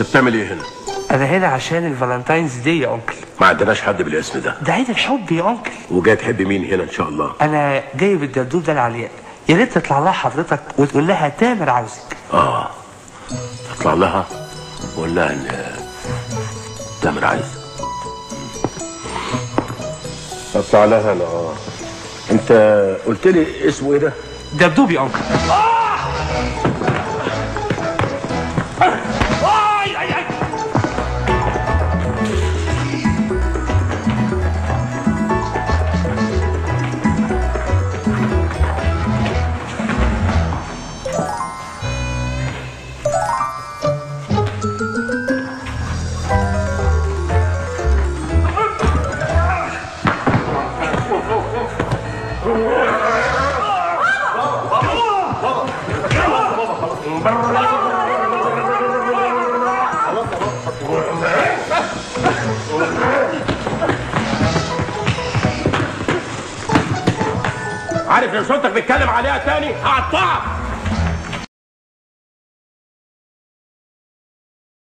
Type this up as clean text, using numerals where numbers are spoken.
بتعمل ايه هنا؟ انا هنا عشان الفالنتاينز دي يا انكل. ما عندناش حد بالاسم ده. ده عيد الحب يا انكل. وجاي تحب مين هنا ان شاء الله؟ انا جايب الدبدوب ده لعلياء، يا ريت تطلع لها حضرتك وتقول لها تامر عاوزك. تطلع لها وقول لها ان تامر عايز. اطلع لها انا. انت قلت لي اسمه ايه ده؟ دبدوب يا انكل. عارف لو صوتك بيتكلم عليها تاني هقطعك.